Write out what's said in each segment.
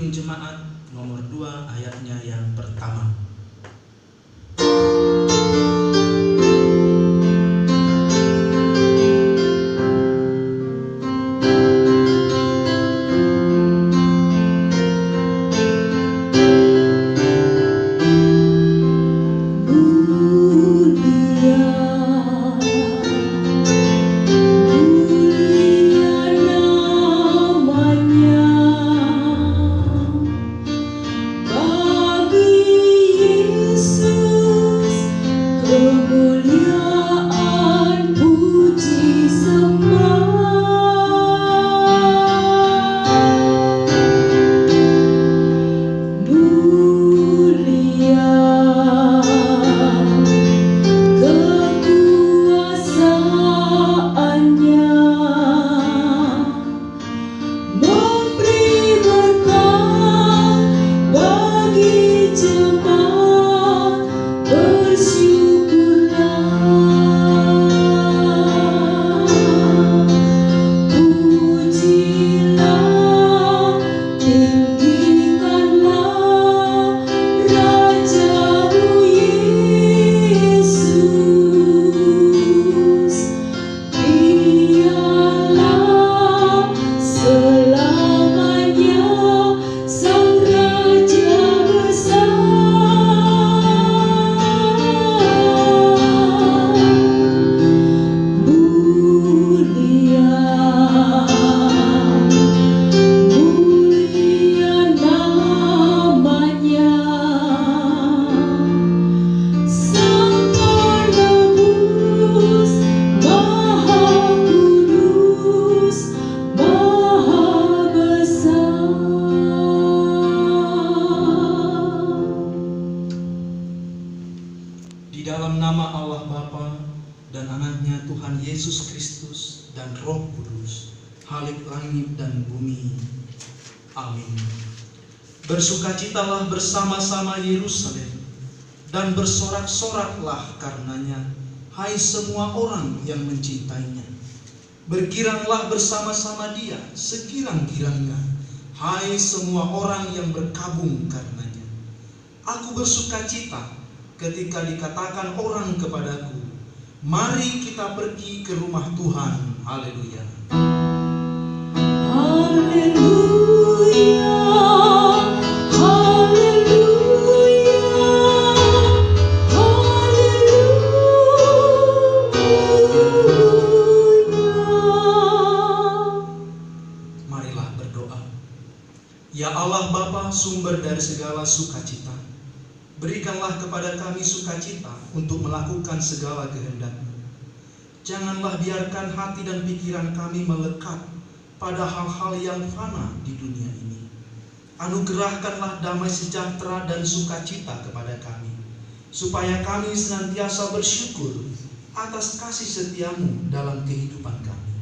Keliling Jemaat nomor 2 ayatnya yang pertama. Di dalam nama Allah Bapa dan anaknya Tuhan Yesus Kristus dan Roh Kudus, Halik langit dan bumi. Amin. Bersukacitalah bersama-sama Yerusalem dan bersorak-soraklah karenanya, hai semua orang yang mencintainya. Bergiranglah bersama-sama dia segirang-girangnya, hai semua orang yang berkabung karenanya. Aku bersukacita ketika dikatakan orang kepadaku, mari kita pergi ke rumah Tuhan. Haleluya. Haleluya. Haleluya. Haleluya. Marilah berdoa. Ya Allah Bapa, sumber dari segala sukacita, berikanlah kepada kami sukacita untuk melakukan segala kehendak-Mu. Janganlah biarkan hati dan pikiran kami melekat pada hal-hal yang fana di dunia ini. Anugerahkanlah damai sejahtera dan sukacita kepada kami, supaya kami senantiasa bersyukur atas kasih setia-Mu dalam kehidupan kami.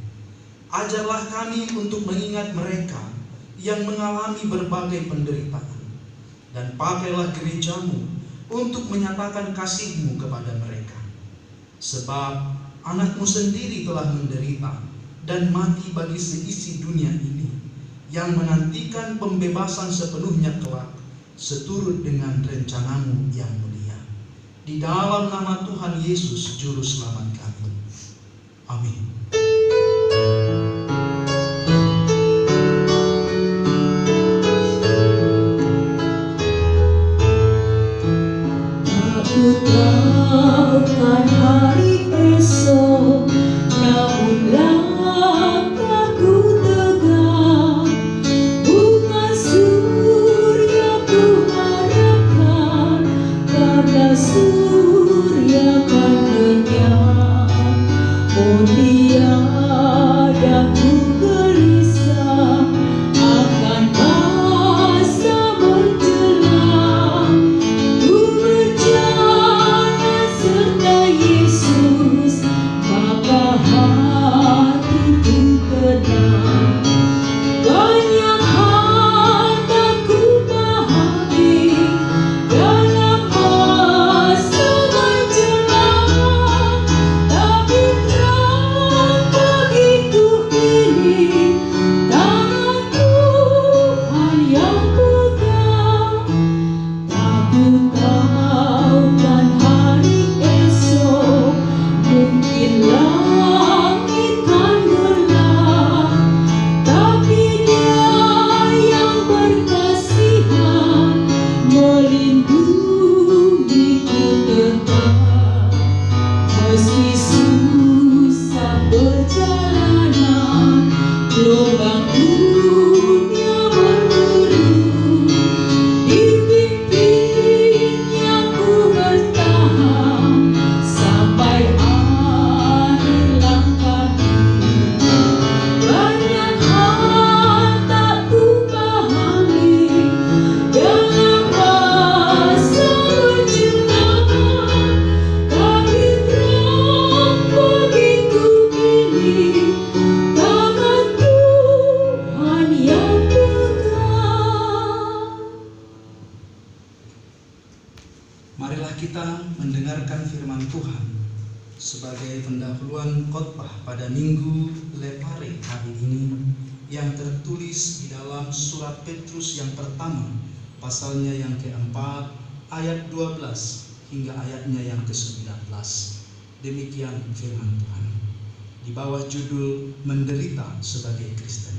Ajarlah kami untuk mengingat mereka yang mengalami berbagai penderitaan, dan pakailah gereja-Mu untuk menyatakan kasih-Mu kepada mereka. Sebab anak-Mu sendiri telah menderita dan mati bagi seisi dunia ini, yang menantikan pembebasan sepenuhnya kelak, seturut dengan rencana-Mu yang mulia. Di dalam nama Tuhan Yesus Juru Selamat kami. Amin. Takkan hari esok, namun langkahku tegak. Bukan surya ku harapkan, karena surya kan lenyap. Oh tiada ku gelisah akan masa menjelang. Ku berjalan serta Yesus, maka hatiku tenang. Banyak hartaku bahagia dalam masa tahu kan hari esok mungkin langit kan gelap, tapi Dia yang berkasihan melindungiku tetap. Meski susah perjalanan, gelombang dunia menurun, dipimpinnya ku bertahan sampai akhir langkahku. Banyak hal tak ku pahami dalam masa berjalan, tapi terang bagiku kini tangan Tuhan yang pegang. Marilah kita mendengarkan firman Tuhan sebagai pendahuluan khotbah pada Minggu Lepare hari ini yang tertulis di dalam surat Petrus yang pertama, pasalnya yang keempat, ayat 12 hingga ayatnya yang ke-19. Demikian firman Tuhan di bawah judul Menderita sebagai Kristen.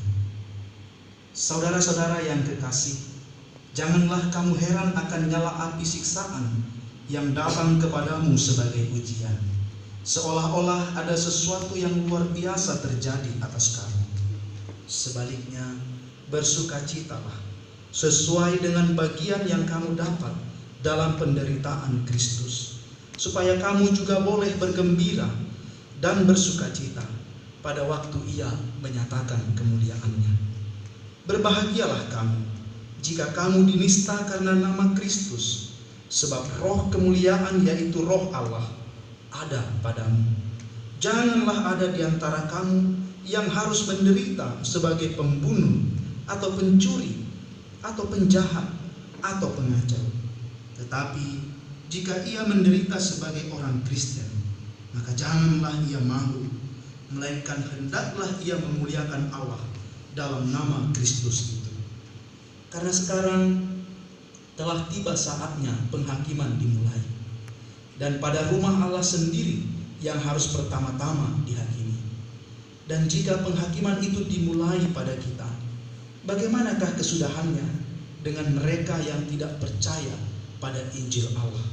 Saudara-saudara yang kekasih, janganlah kamu heran akan nyala api siksaan yang datang kepadamu sebagai ujian, seolah-olah ada sesuatu yang luar biasa terjadi atas kamu. Sebaliknya, bersukacitalah sesuai dengan bagian yang kamu dapat dalam penderitaan Kristus, supaya kamu juga boleh bergembira dan bersukacita pada waktu Ia menyatakan kemuliaannya. Berbahagialah kamu jika kamu dinista karena nama Kristus, sebab roh kemuliaan yaitu roh Allah ada padamu. Janganlah ada di antara kamu yang harus menderita sebagai pembunuh atau pencuri atau penjahat atau pengacau. Tetapi jika ia menderita sebagai orang Kristen, maka janganlah ia malu, melainkan hendaklah ia memuliakan Allah dalam nama Kristus itu. Karena sekarang telah tiba saatnya penghakiman dimulai, dan pada rumah Allah sendiri yang harus pertama-tama dihakimi. Dan jika penghakiman itu dimulai pada kita, bagaimanakah kesudahannya dengan mereka yang tidak percaya pada Injil Allah?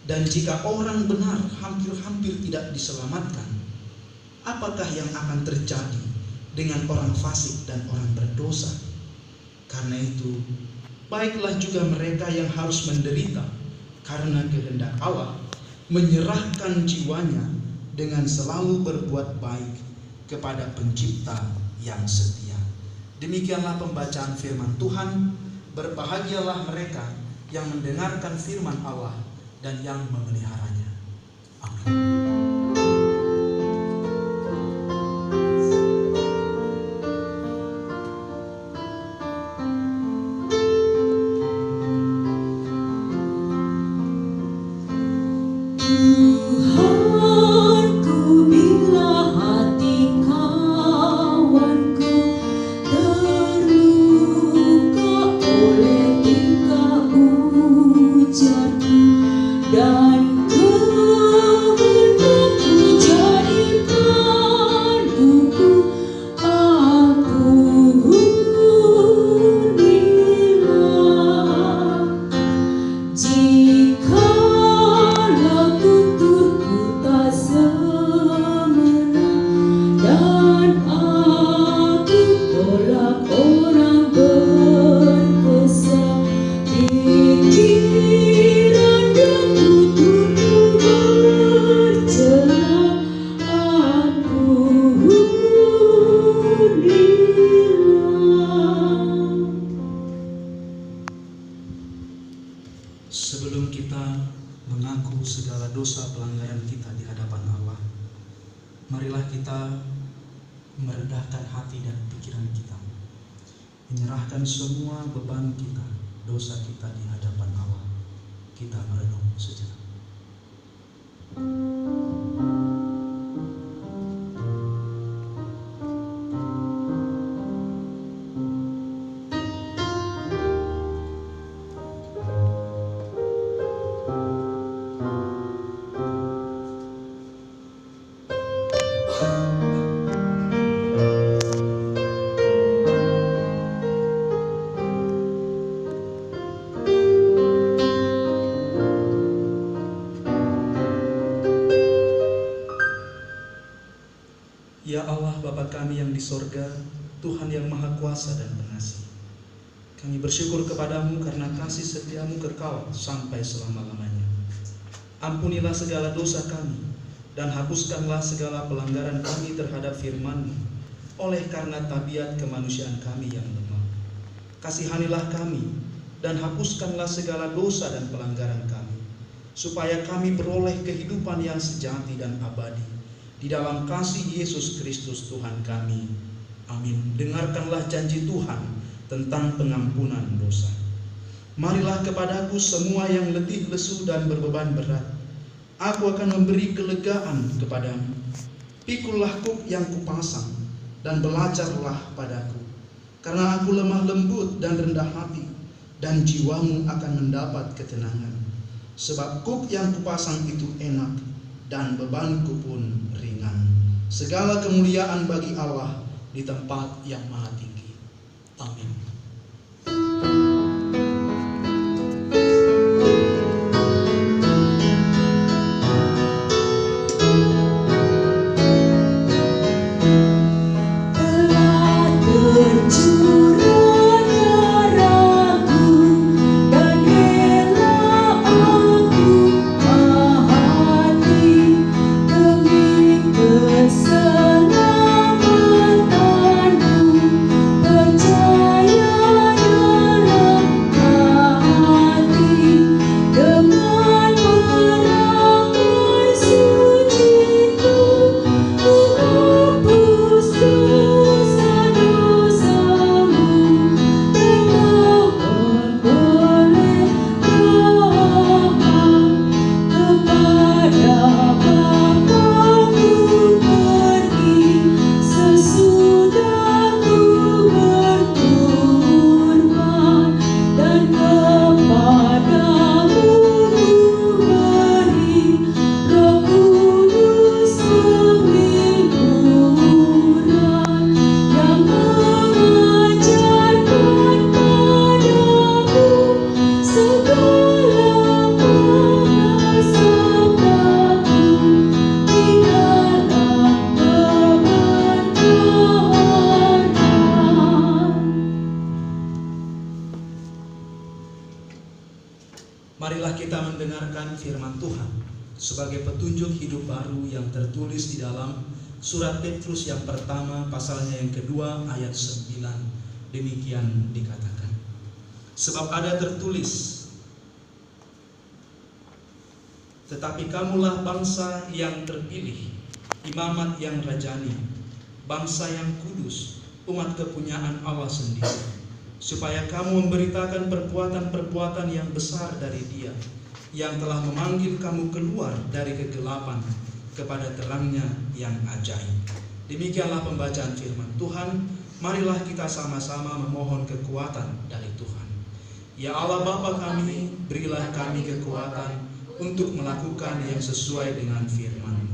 Dan jika orang benar hampir-hampir tidak diselamatkan, apakah yang akan terjadi dengan orang fasik dan orang berdosa? Karena itu, baiklah juga mereka yang harus menderita karena kehendak Allah, menyerahkan jiwanya dengan selalu berbuat baik kepada Pencipta yang setia. Demikianlah pembacaan firman Tuhan. Berbahagialah mereka yang mendengarkan firman Allah dan yang memeliharanya. Amin. Tuhanku, bila hati kawanku terluka oleh tingkah ujarku, dan kehendakku jadikan buku, ampunilah. Jikalau tuturku tak semena dan aku tolak orang berkesan, pikiran dan tuturku bercela, ampunilah. Sebelum kita mengaku segala dosa pelanggaran kita di hadapan Allah, marilah kita meredahkan hati dan pikiran kita, menyerahkan semua beban kita, dosa kita di hadapan Allah. Kita merenung sejenak. Bapa kami yang di sorga, Tuhan yang Maha Kuasa dan Pengasih, kami bersyukur kepadamu karena kasih setiamu kekal sampai selama-lamanya. Ampunilah segala dosa kami, dan hapuskanlah segala pelanggaran kami terhadap firman-Mu, oleh karena tabiat kemanusiaan kami yang lemah. Kasihanilah kami, dan hapuskanlah segala dosa dan pelanggaran kami, supaya kami beroleh kehidupan yang sejati dan abadi, di dalam kasih Yesus Kristus Tuhan kami. Amin. Dengarkanlah janji Tuhan tentang pengampunan dosa. Marilah kepadaku semua yang letih lesu dan berbeban berat, aku akan memberi kelegaan kepadamu. Pikullah kuk yang kupasang, dan belajarlah padaku, karena aku lemah lembut dan rendah hati, dan jiwamu akan mendapat ketenangan. Sebab kuk yang kupasang itu enak, dan bebanku pun ringan. Segala kemuliaan bagi Allah di tempat yang maha tinggi. Amin. Marilah kita mendengarkan firman Tuhan sebagai petunjuk hidup baru yang tertulis di dalam surat Petrus yang pertama pasalnya yang kedua ayat 9. Demikian dikatakan. Sebab ada tertulis, tetapi kamulah bangsa yang terpilih, imamat yang rajani, bangsa yang kudus, umat kepunyaan Allah sendiri, supaya kamu memberitakan perbuatan-perbuatan yang besar dari Dia yang telah memanggil kamu keluar dari kegelapan kepada terangnya yang ajaib. Demikianlah pembacaan firman Tuhan. Marilah kita sama-sama memohon kekuatan dari Tuhan. Ya Allah Bapa kami, berilah kami kekuatan untuk melakukan yang sesuai dengan firman-Mu.